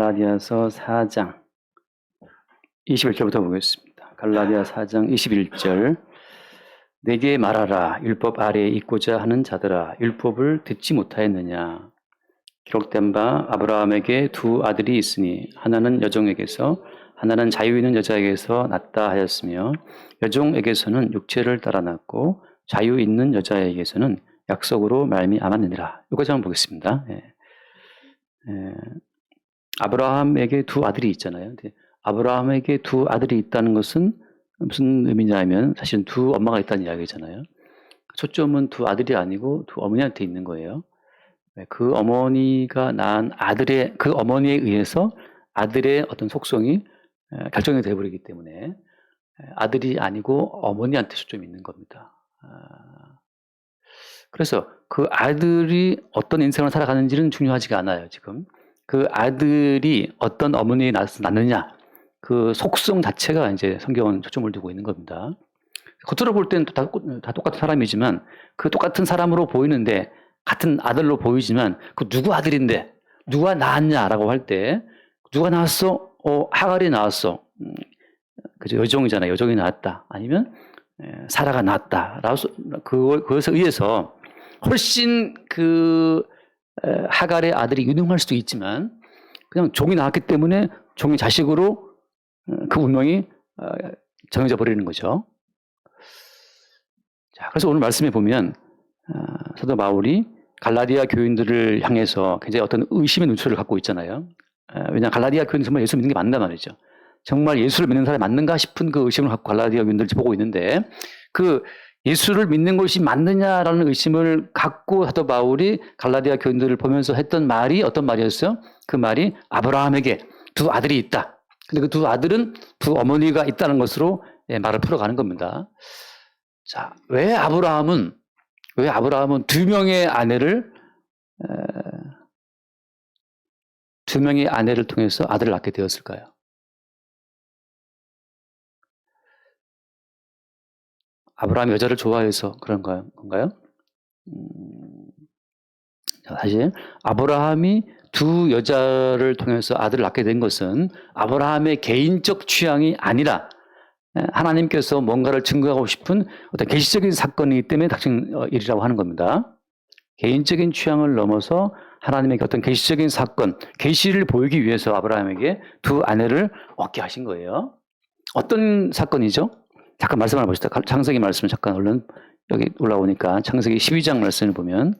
갈라디아서 4장 21절부터 보겠습니다. 갈라디아 4장 21절. 내게 말하라. 율법 아래에 있고자 하는 자들아, 율법을 듣지 못하였느냐. 기록된 바 아브라함에게 두 아들이 있으니 하나는 여종에게서 하나는 자유 있는 여자에게서 낳다 하였으며, 여종에게서는 육체를 따라 낳고 자유 있는 여자에게서는 약속으로 말미암았느니라. 여기까지 한번 보겠습니다. 아브라함에게 두 아들이 있잖아요. 아브라함에게 두 아들이 있다는 것은 무슨 의미냐면 사실은 두 엄마가 있다는 이야기잖아요. 초점은 두 아들이 아니고 두 어머니한테 있는 거예요. 그 어머니가 낳은 아들의, 그 어머니에 의해서 아들의 어떤 속성이 결정이 되어버리기 때문에 아들이 아니고 어머니한테 초점이 있는 겁니다. 그래서 그 아들이 어떤 인생을 살아가는지는 중요하지가 않아요, 지금. 그 아들이 어떤 어머니에 낳느냐, 그 속성 자체가 이제 성경은 초점을 두고 있는 겁니다. 겉으로 볼 때는 다 똑같은 사람이지만, 그 똑같은 사람으로 보이는데, 같은 아들로 보이지만, 그 누구 아들인데, 누가 낳았냐라고 할 때, 누가 낳았어? 하갈이 낳았어. 그죠? 여종이잖아요. 여종이 낳았다. 아니면, 사라가 낳았다. 그것에 의해서 훨씬 하갈의 아들이 유능할 수도 있지만, 그냥 종이 낳았기 때문에 종의 자식으로 그 운명이 정해져 버리는 거죠. 자, 그래서 오늘 말씀에 보면 사도 바울이 갈라디아 교인들을 향해서 굉장히 어떤 의심의 눈초리를 갖고 있잖아요. 왜냐하면 갈라디아 교인은 정말 예수 믿는 게 맞나 말이죠. 정말 예수를 믿는 사람이 맞는가 싶은 그 의심을 갖고 갈라디아 교인들을 보고 있는데, 그 예수를 믿는 것이 맞느냐라는 의심을 갖고 사도 바울이 갈라디아 교인들을 보면서 했던 말이 어떤 말이었어요? 그 말이 아브라함에게 두 아들이 있다. 근데 그 두 아들은 두 어머니가 있다는 것으로 말을 풀어가는 겁니다. 자, 왜 아브라함은 두 명의 아내를 통해서 아들을 낳게 되었을까요? 아브라함이 여자를 좋아해서 그런 건가요? 사실 아브라함이 두 여자를 통해서 아들을 낳게 된 것은 아브라함의 개인적 취향이 아니라 하나님께서 뭔가를 증거하고 싶은 어떤 계시적인 사건이기 때문에 닥친 일이라고 하는 겁니다. 개인적인 취향을 넘어서 하나님의 어떤 계시적인 사건, 계시를 보이기 위해서 아브라함에게 두 아내를 얻게 하신 거예요. 어떤 사건이죠? 잠깐 말씀을 보시다. 창세기 말씀을 잠깐 얼른 여기 올라오니까 창세기 12장 말씀을 보면,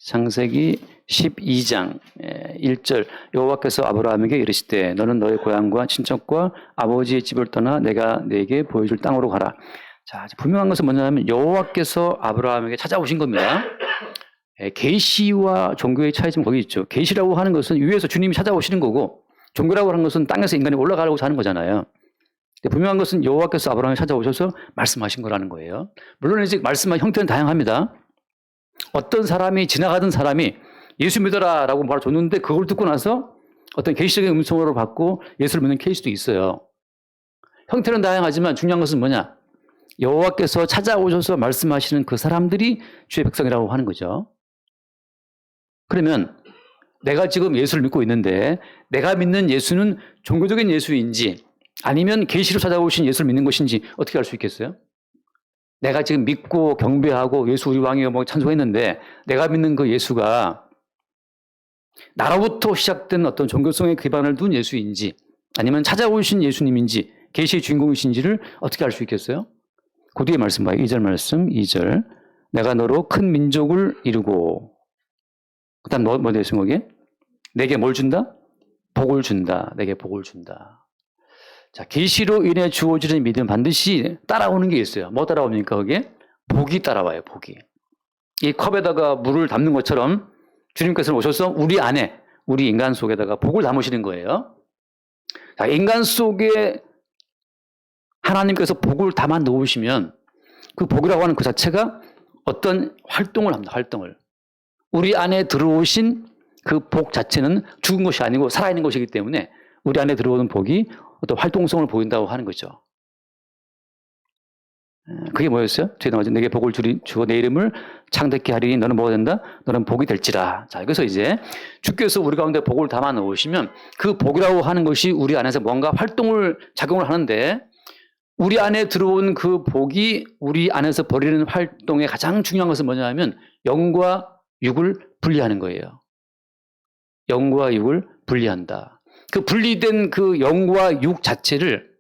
창세기 12장 1절, 여호와께서 아브라함에게 이르시되 너는 너의 고향과 친척과 아버지의 집을 떠나 내가 네게 보여줄 땅으로 가라. 자, 분명한 것은 뭐냐면 여호와께서 아브라함에게 찾아오신 겁니다. 계시와 종교의 차이점은 거기 있죠. 계시라고 하는 것은 위에서 주님이 찾아오시는 거고, 종교라고 하는 것은 땅에서 인간이 올라가려고 하는 거잖아요. 분명한 것은 여호와께서 아브라함을 찾아오셔서 말씀하신 거라는 거예요. 물론 이제 말씀한 형태는 다양합니다. 어떤 사람이, 지나가던 사람이 예수 믿어라 라고 말해줬는데 그걸 듣고 나서 어떤 계시적인 음성으로 받고 예수를 믿는 케이스도 있어요. 형태는 다양하지만 중요한 것은 뭐냐? 여호와께서 찾아오셔서 말씀하시는 그 사람들이 주의 백성이라고 하는 거죠. 그러면 내가 지금 예수를 믿고 있는데 내가 믿는 예수는 종교적인 예수인지 아니면 계시로 찾아오신 예수를 믿는 것인지 어떻게 알 수 있겠어요? 내가 지금 믿고 경배하고 예수 우리 왕이여 뭐 찬송했는데 내가 믿는 그 예수가 나로부터 시작된 어떤 종교성의 기반을 둔 예수인지 아니면 찾아오신 예수님인지 계시의 주인공이신지를 어떻게 알 수 있겠어요? 그 뒤에 말씀 봐요. 2절 말씀, 2절. 내가 너로 큰 민족을 이루고, 그 다음 뭐 되신 거게? 내게 뭘 준다? 복을 준다. 내게 복을 준다. 자, 계시로 인해 주어지는 믿음 반드시 따라오는 게 있어요. 뭐 따라옵니까, 그게? 복이 따라와요, 복이. 이 컵에다가 물을 담는 것처럼 주님께서 오셔서 우리 안에, 우리 인간 속에다가 복을 담으시는 거예요. 자, 인간 속에 하나님께서 복을 담아 놓으시면 그 복이라고 하는 그 자체가 어떤 활동을 합니다, 활동을. 우리 안에 들어오신 그 복 자체는 죽은 것이 아니고 살아있는 것이기 때문에 우리 안에 들어오는 복이 어떤 활동성을 보인다고 하는 거죠. 그게 뭐였어요? 뒤에 나오죠. 내게 복을 주고 내 이름을 창대케 하리니 너는 뭐가 된다? 너는 복이 될지라. 자, 그래서 이제 주께서 우리 가운데 복을 담아 놓으시면 그 복이라고 하는 것이 우리 안에서 뭔가 작용을 하는데 우리 안에 들어온 그 복이 우리 안에서 벌이는 활동의 가장 중요한 것은 뭐냐면 영과 육을 분리하는 거예요. 영과 육을 분리한다. 그 분리된 그 영과 육 자체를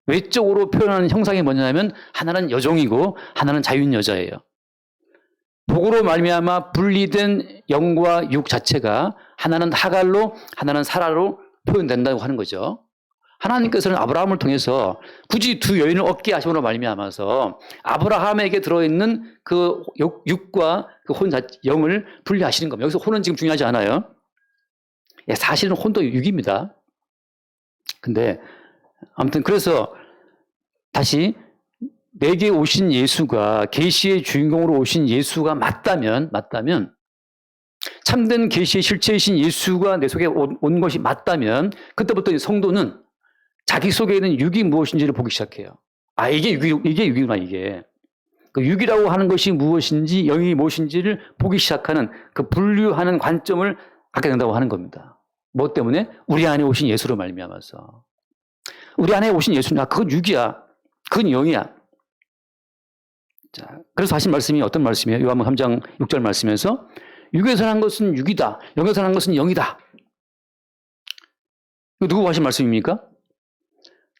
외적으로 표현하는 형상이 뭐냐면 하나는 여종이고 하나는 자유인 여자예요. 복으로 말미암아 분리된 영과 육 자체가 하나는 하갈로 하나는 사라로 표현된다고 하는 거죠. 하나님께서는 아브라함을 통해서 굳이 두 여인을 얻게 하심으로 말미암아서 아브라함에게 들어있는 그 육과 그 영을 분리하시는 겁니다. 여기서 혼은 지금 중요하지 않아요. 사실은 혼도 육입니다. 근데 아무튼 그래서 다시 내게 오신 예수가 계시의 주인공으로 오신 예수가 맞다면 참된 계시의 실체이신 예수가 내 속에 온 것이 맞다면 그때부터 성도는 자기 속에 있는 육이 무엇인지를 보기 시작해요. 이게 육이구나 이게. 그 육이라고 하는 것이 무엇인지 영이 무엇인지를 보기 시작하는 그 분류하는 관점을 갖게 된다고 하는 겁니다. 뭐 때문에? 우리 안에 오신 예수로 말미암아서. 우리 안에 오신 예수는 그건 육이야. 그건 영이야. 자, 그래서 하신 말씀이 어떤 말씀이에요? 요한복음 3장 6절 말씀에서 육에서 난 것은 육이다. 영에서 난 것은 영이다. 이거 누구 하신 말씀입니까?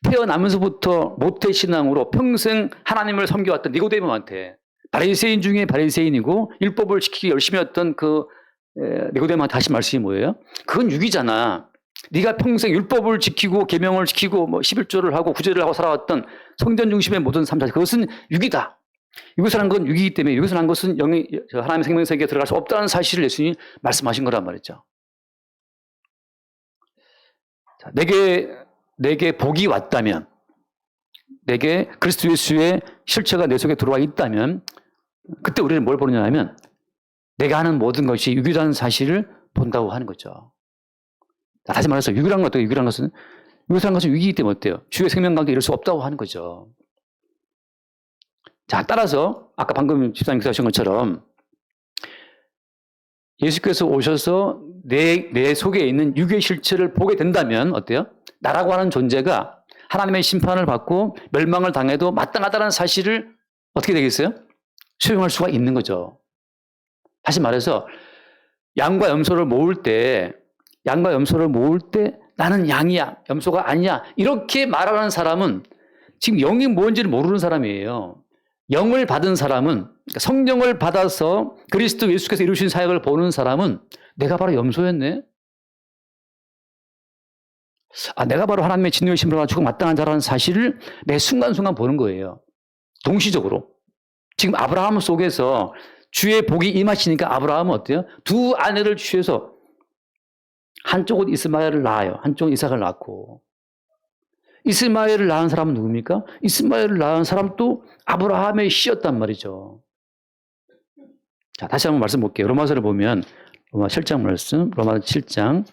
태어나면서부터 모태신앙으로 평생 하나님을 섬겨왔던 니고데모한테 바리새인 중에 바리새인이고 율법을 지키기 열심히 했던 그 니고데모한테 하신 말씀이 뭐예요? 그건 육이잖아. 네가 평생 율법을 지키고 계명을 지키고 11조를 하고 구제를 하고 살아왔던 성전 중심의 모든 삶 자체 그것은 육이다. 여기서 난 건 육이기 때문에 여기서 난 것은 영이 하나님의 생명 세계에 들어갈 수 없다는 사실을 예수님이 말씀하신 거란 말이죠. 자, 내게 복이 왔다면 내게 그리스도 예수의 실체가 내 속에 들어와 있다면 그때 우리는 뭘 보느냐 하면 내가 하는 모든 것이 육이라는 사실을 본다고 하는 거죠. 다시 말해서 육이라는 건 어때요? 육이라는 것은 육이기 때문에 어때요? 주의 생명관계 이룰 수 없다고 하는 거죠. 자, 따라서 아까 방금 집사님께서 하신 것처럼 예수께서 오셔서 내 속에 있는 육의 실체를 보게 된다면 어때요? 나라고 하는 존재가 하나님의 심판을 받고 멸망을 당해도 마땅하다는 사실을 어떻게 되겠어요? 수용할 수가 있는 거죠. 다시 말해서 양과 염소를 모을 때 나는 양이야, 염소가 아니야 이렇게 말하는 사람은 지금 영이 뭔지를 모르는 사람이에요. 영을 받은 사람은 그러니까 성령을 받아서 그리스도 예수께서 이루신 사역을 보는 사람은 내가 바로 염소였네. 내가 바로 하나님의 진노의 심판을 가지고 마땅한 자라는 사실을 매 순간순간 보는 거예요. 동시적으로. 지금 아브라함 속에서 주의 복이 임하시니까 아브라함은 어때요? 두 아내를 취해서 한쪽은 이스마엘을 낳아요. 한쪽은 이삭을 낳고. 이스마엘을 낳은 사람은 누굽니까? 이스마엘을 낳은 사람도 아브라함의 씨였단 말이죠. 자, 다시 한번 말씀 볼게요. 로마서를 보면 로마 7장 말씀, 로마서 7장.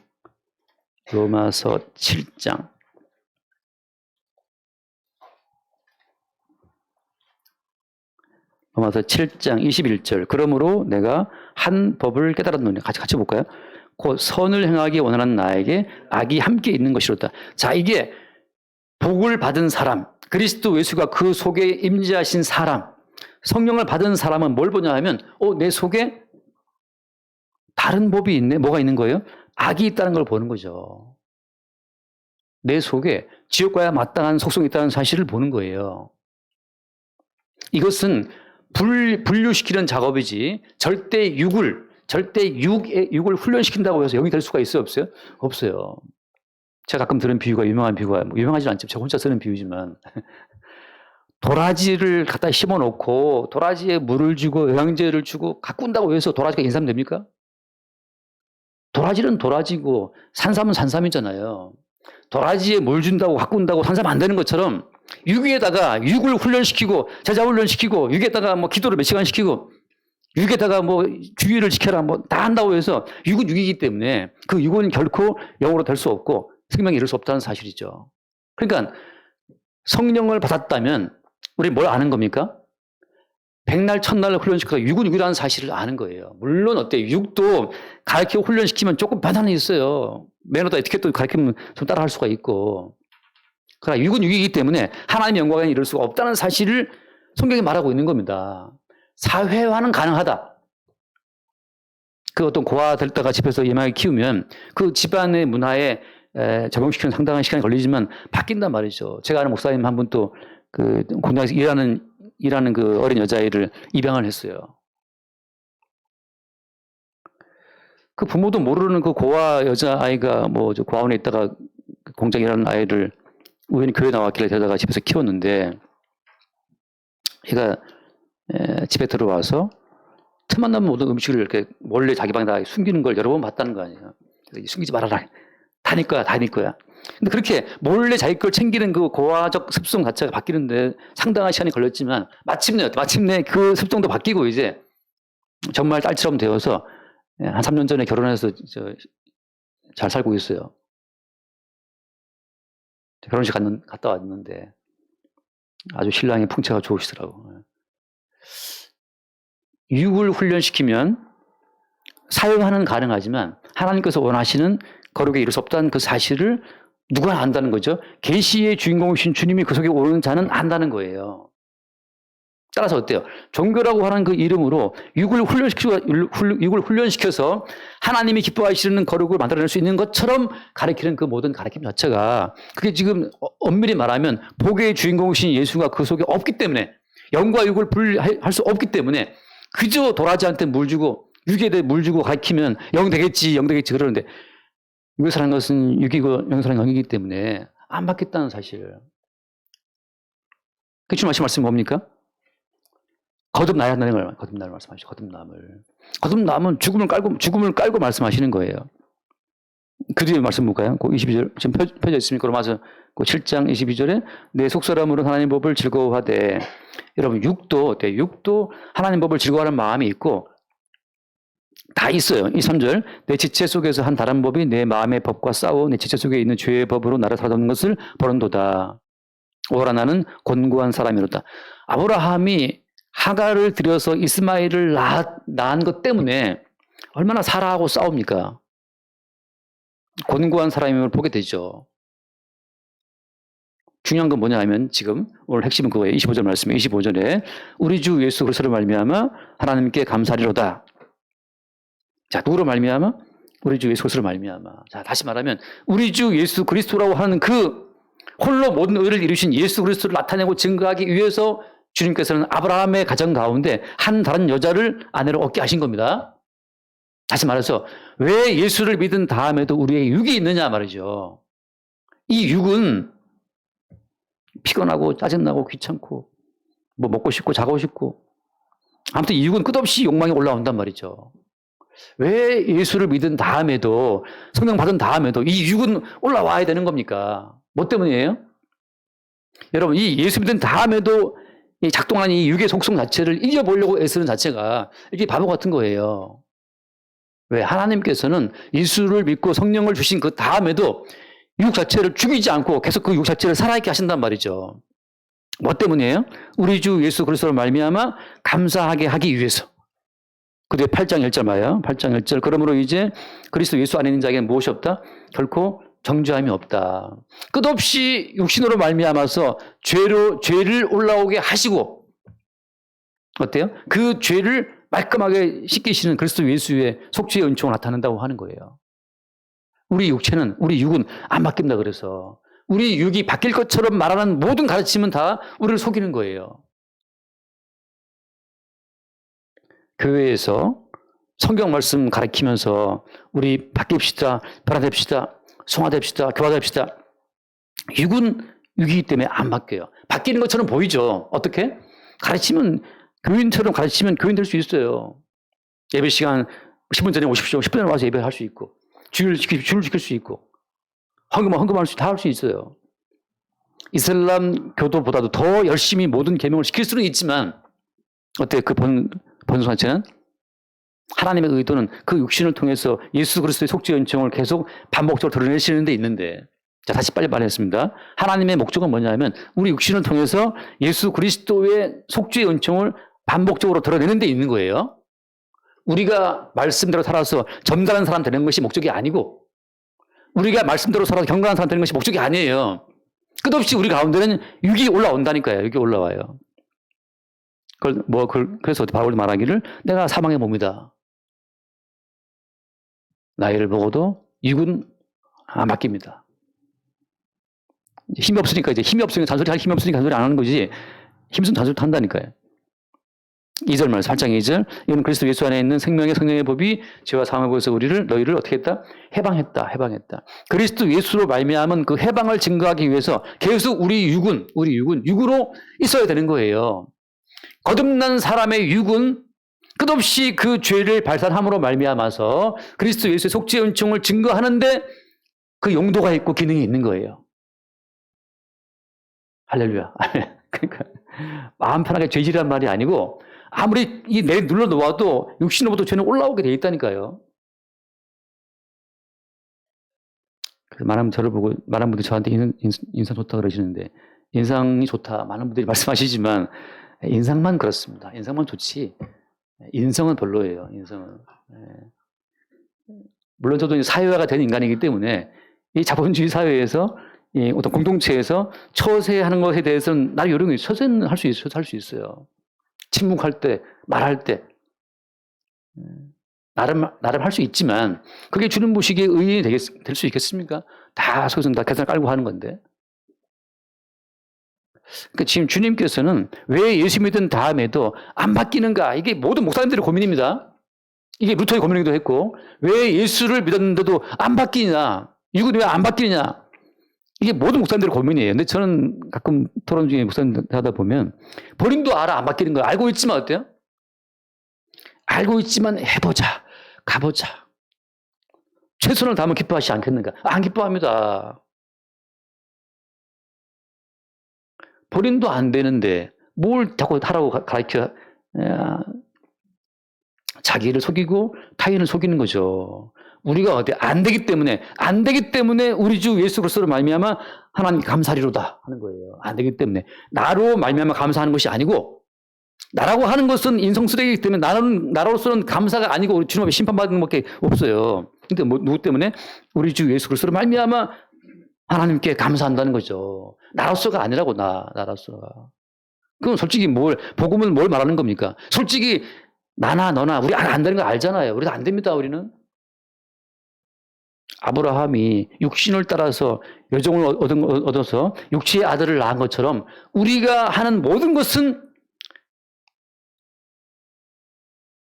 로마서 7장 21절. 그러므로 내가 한 법을 깨달았노니 같이 볼까요? 곧 선을 행하기 원하는 나에게 악이 함께 있는 것이로다. 자, 이게 복을 받은 사람, 그리스도 예수가 그 속에 임재하신 사람, 성령을 받은 사람은 뭘 보냐 하면 내 속에 다른 법이 있네. 뭐가 있는 거예요? 악이 있다는 걸 보는 거죠. 내 속에 지옥과야 마땅한 속성이 있다는 사실을 보는 거예요. 이것은 분류시키는 작업이지 절대 육을 훈련시킨다고 해서 영이 될 수가 있어요? 없어요? 없어요. 제가 가끔 들은 비유가 유명한 비유가 유명하지 않지만 제가 혼자 쓰는 비유지만 도라지를 갖다 심어놓고 도라지에 물을 주고 영양제를 주고 가꾼다고 해서 도라지가 인삼됩니까? 도라지는 도라지고 산삼은 산삼이잖아요. 도라지에 물 준다고 가꾼다고 산삼 안 되는 것처럼 육에다가 육을 훈련시키고 제자 훈련시키고 육에다가 기도를 몇 시간 시키고 육에다가 주의를 지켜라 다 한다고 해서 육은 육이기 때문에 그 육은 결코 영으로 될 수 없고 생명이 이룰 수 없다는 사실이죠. 그러니까 성령을 받았다면 우리 뭘 아는 겁니까? 백날 첫날 훈련시켜서 육은 육이라는 사실을 아는 거예요. 물론 어때요? 육도 가르치고 훈련시키면 조금 반환이 있어요. 매너도 에티켓도 가르치면 좀 따라할 수가 있고. 그러나 육은 육이기 때문에 하나님의 영광에 이룰 수가 없다는 사실을 성경이 말하고 있는 겁니다. 사회화는 가능하다. 그 어떤 고아들다가 집에서 예망에 키우면 그 집안의 문화에 적용시키는 상당한 시간이 걸리지만 바뀐단 말이죠. 제가 아는 목사님 한 분 또 그 공장에서 일하는 그 어린 여자아이를 입양을 했어요. 그 부모도 모르는 그 고아 여자아이가 뭐 저 고아원에 있다가 공장에 일하는 아이를 우연히 교회 나왔길래 데려다가 집에서 키웠는데 얘가 집에 들어와서 틈만 나면 모든 음식을 이렇게 몰래 자기 방에다 숨기는 걸 여러 번 봤다는 거 아니에요. 숨기지 말아라. 다 네 거야, 다 네 거야. 근데 그렇게 몰래 자기 걸 챙기는 그 고아적 습성 자체가 바뀌는데 상당한 시간이 걸렸지만 마침내 그 습성도 바뀌고 이제 정말 딸처럼 되어서 한 3년 전에 결혼해서 잘 살고 있어요. 결혼식 갔다 왔는데 아주 신랑의 풍채가 좋으시더라고요. 육을 훈련시키면 사용하는 가능하지만 하나님께서 원하시는 거룩에 이룰 수 없다는 그 사실을 누가 안다는 거죠? 계시의 주인공이신 주님이 그 속에 오르는 자는 안다는 거예요. 따라서 어때요? 종교라고 하는 그 이름으로 육을 훈련시켜서 하나님이 기뻐하시는 거룩을 만들어낼 수 있는 것처럼 가르치는 그 모든 가르침 자체가 그게 지금 엄밀히 말하면 복의 주인공이신 예수가 그 속에 없기 때문에 영과 육을 분리할 수 없기 때문에 그저 도라지한테 물 주고 육에 대해 물 주고 가르치면 영 되겠지 그러는데 이것을 하는 것은 육이고 영이라는 영이기 때문에 안 받겠다는 사실. 그 주님 하신 말씀이 뭡니까? 거듭나야 한다는 걸 거듭남을 말씀하시죠. 거듭남은 죽음을 깔고 말씀하시는 거예요. 그 뒤에 말씀 볼까요? 그 22절 지금 펴져 있습니까? 로마서 그 7장 22절에 내 속사람으로 하나님 법을 즐거워하되 여러분 육도 하나님 법을 즐거워하는 마음이 있고 다 있어요. 23절 내 지체 속에서 한 다른 법이 내 마음의 법과 싸워 내 지체 속에 있는 죄의 법으로 나를 살아도는 것을 보는도다. 오라 나는 곤고한 사람이로다. 아브라함이 하갈을 들여서 이스마엘을 낳은 것 때문에 얼마나 사라하고 싸웁니까? 곤고한 사람임을 보게 되죠. 중요한 건 뭐냐 하면 지금 오늘 핵심은 그거예요. 25절 말씀에 25절에 우리 주 예수 그리스도로 말미암아 하나님께 감사리로다. 자, 누구로 말미암아? 우리 주 예수 그리스도로 말미암아. 자, 다시 말하면 우리 주 예수 그리스도라고 하는 그 홀로 모든 의를 이루신 예수 그리스도를 나타내고 증거하기 위해서 주님께서는 아브라함의 가정 가운데 한 다른 여자를 아내로 얻게 하신 겁니다. 다시 말해서 왜 예수를 믿은 다음에도 우리에게 육이 있느냐 말이죠. 이 육은 피곤하고 짜증나고 귀찮고 뭐 먹고 싶고 자고 싶고 아무튼 이 육은 끝없이 욕망이 올라온단 말이죠. 왜 예수를 믿은 다음에도 성령 받은 다음에도 이 육은 올라와야 되는 겁니까? 뭐 때문이에요? 여러분 이 예수 믿은 다음에도 이 작동하는 이 육의 속성 자체를 이겨보려고 애쓰는 자체가 이게 바보 같은 거예요. 왜? 하나님께서는 예수를 믿고 성령을 주신 그 다음에도 육 자체를 죽이지 않고 계속 그 육 자체를 살아있게 하신단 말이죠. 뭐 때문이에요? 우리 주 예수 그리스도로 말미암아 감사하게 하기 위해서. 그 뒤에 8장 1절 봐요. 8장 1절 그러므로 이제 그리스도 예수 안에 있는 자에게는 무엇이 없다? 결코 정죄함이 없다. 끝없이 육신으로 말미암아서 죄를 올라오게 하시고 어때요? 그 죄를 말끔하게 씻기시는 그리스도 예수의 속죄의 은총을 나타낸다고 하는 거예요. 우리 육은 안 바뀐다 그래서 우리 육이 바뀔 것처럼 말하는 모든 가르침은 다 우리를 속이는 거예요. 교회에서 성경 말씀 가르치면서 우리 바뀝시다, 변화됩시다, 성화됩시다, 교화됩시다. 육은 육이기 때문에 안 바뀌어요. 바뀌는 것처럼 보이죠. 어떻게? 교인처럼 가르치면 교인 될 수 있어요. 예배 시간 10분 전에 오십시오. 10분 전에 와서 예배할 수 있고 줄을 지킬 수 있고 헌금할 수 다 할 수 있어요. 이슬람 교도보다도 더 열심히 모든 계명을 지킬 수는 있지만 어때요? 그 본성 자체는 하나님의 의도는 그 육신을 통해서 예수 그리스도의 속죄의 은총을 계속 반복적으로 드러내시는 데 있는데 자 다시 빨리 말했습니다. 하나님의 목적은 뭐냐면 우리 육신을 통해서 예수 그리스도의 속죄의 은총을 반복적으로 드러내는 데 있는 거예요. 우리가 말씀대로 살아서 점잖은 사람 되는 것이 목적이 아니고 우리가 말씀대로 살아서 경건한 사람 되는 것이 목적이 아니에요. 끝없이 우리 가운데는 육이 올라온다니까요. 육이 올라와요. 그래서 바울이 말하기를 내가 사망의 몸이다. 나이를 먹어도 육은 안 바뀝니다. 힘이 없으니까 잔소리 할 힘이 없으니까 잔소리 안 하는 거지. 힘쓰면 잔소리 한다니까요. 2절 말씀, 8장 2절. 이는 그리스도 예수 안에 있는 생명의 성령의 법이 죄와 사망의 법에서 너희를 어떻게 했다? 해방했다. 그리스도 예수로 말미암은 그 해방을 증거하기 위해서 계속 우리 육은 육으로 있어야 되는 거예요. 거듭난 사람의 육은 끝없이 그 죄를 발산함으로 말미암아서 그리스도 예수의 속죄의 은총을 증거하는데 그 용도가 있고 기능이 있는 거예요. 할렐루야. 그러니까 마음 편하게 죄질이란 말이 아니고 아무리 내 눌러 놓아도 육신으로부터 죄는 올라오게 돼 있다니까요. 그래서 많은 분들이 저한테 인상 좋다 그러시는데 인상이 좋다 많은 분들이 말씀하시지만 인상만 그렇습니다. 인상만 좋지 인성은 별로예요. 인성은. 물론 저도 사회화가 된 인간이기 때문에 이 자본주의 사회에서 이 어떤 공동체에서 처세하는 것에 대해서는 나를 요령이 처세는 할 수 있어요. 침묵할 때, 말할 때 나름 할 수 있지만 그게 주는 무식의 의인이 될 수 있겠습니까? 다 속에서 다 계산을 깔고 하는 건데. 그러니까 지금 주님께서는 왜 예수 믿은 다음에도 안 바뀌는가? 이게 모든 목사님들의 고민입니다. 이게 루터의 고민이기도 했고 왜 예수를 믿었는데도 안 바뀌냐? 육은 왜 안 바뀌느냐? 이게 모든 목사님들의 고민이에요. 근데 저는 가끔 토론 중에 목사님들 하다 보면 본인도 알아 안 바뀌는 거 알고 있지만 어때요? 알고 있지만 해보자. 가보자. 최선을 다하면 기뻐하시지 않겠는가? 안 기뻐합니다. 본인도 안 되는데 뭘 자꾸 하라고 가르쳐 자기를 속이고 타인을 속이는 거죠. 우리가 어때? 안 되기 때문에 우리 주 예수 그리스도로 말미암아 하나님 감사리로다 하는 거예요. 안 되기 때문에 나로 말미암아 감사하는 것이 아니고 나라고 하는 것은 인성쓰레기이기 때문에 나로서는 감사가 아니고 우리 주님 앞에 심판받는 것밖에 없어요. 근데 누구 때문에? 우리 주 예수 그리스도로 말미암아 하나님께 감사한다는 거죠. 나로서가 아니라고 나로서가. 그럼 솔직히 복음은 뭘 말하는 겁니까? 솔직히 나나 너나 우리 안 되는 거 알잖아요. 우리가 안 됩니다. 우리는. 아브라함이 육신을 따라서 여종을 얻어서 육체의 아들을 낳은 것처럼 우리가 하는 모든 것은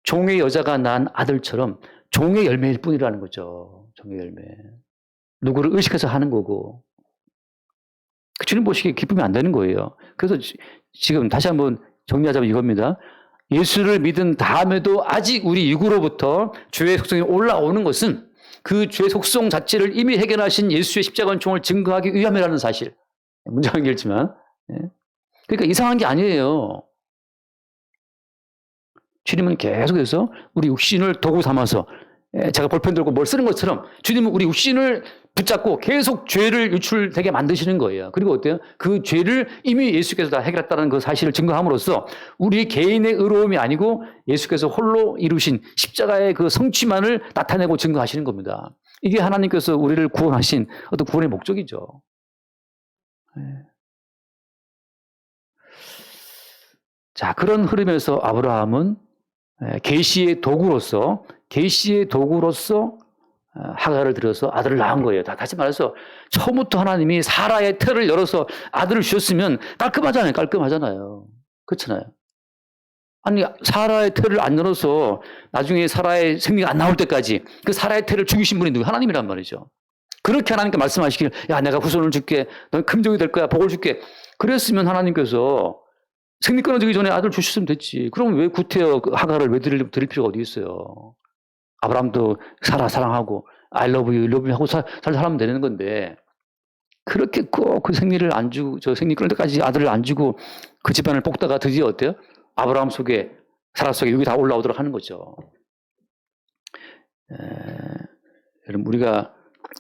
종의 여자가 낳은 아들처럼 종의 열매일 뿐이라는 거죠. 종의 열매. 누구를 의식해서 하는 거고. 주님 보시기에 기쁘면 안 되는 거예요. 그래서 지금 다시 한번 정리하자면 이겁니다. 예수를 믿은 다음에도 아직 우리 육으로부터 죄의 속성이 올라오는 것은 그 죄의 속성 자체를 이미 해결하신 예수의 십자가 은총을 증거하기 위함이라는 사실. 문장은 길지만. 그러니까 이상한 게 아니에요. 주님은 계속해서 우리 육신을 도구 삼아서 제가 볼펜 들고 뭘 쓰는 것처럼 주님은 우리 육신을 붙잡고 계속 죄를 유출되게 만드시는 거예요. 그리고 어때요? 그 죄를 이미 예수께서 다 해결했다는 그 사실을 증거함으로써 우리 개인의 의로움이 아니고 예수께서 홀로 이루신 십자가의 그 성취만을 나타내고 증거하시는 겁니다. 이게 하나님께서 우리를 구원하신 어떤 구원의 목적이죠. 자, 그런 흐름에서 아브라함은 계시의 도구로서 하가를 들여서 아들을 낳은 거예요. 다시 말해서 처음부터 하나님이 사라의 태를 열어서 아들을 주셨으면 깔끔하잖아요. 그렇잖아요. 아니 사라의 태를 안 열어서 나중에 사라의 생리가 안 나올 때까지 그 사라의 태를 죽이신 분이 누구? 하나님이란 말이죠. 그렇게 하나님께 말씀하시길 야 내가 후손을 줄게. 넌 금종이 될 거야. 복을 줄게. 그랬으면 하나님께서 생리 끊어지기 전에 아들 주셨으면 됐지. 그럼 왜 구태여 하가를 왜 드릴 필요가 어디 있어요. 아브라함도 사라 사랑하고 I love you 하고 살면 되는 건데 그렇게 꼭 그 생리를 안 주고 저 생리 끊을 때까지 아들을 안 주고 그 집안을 뽑다가 드디어 어때요? 아브라함 속에 사라 속에 여기 다 올라오도록 하는 거죠. 여러분 우리가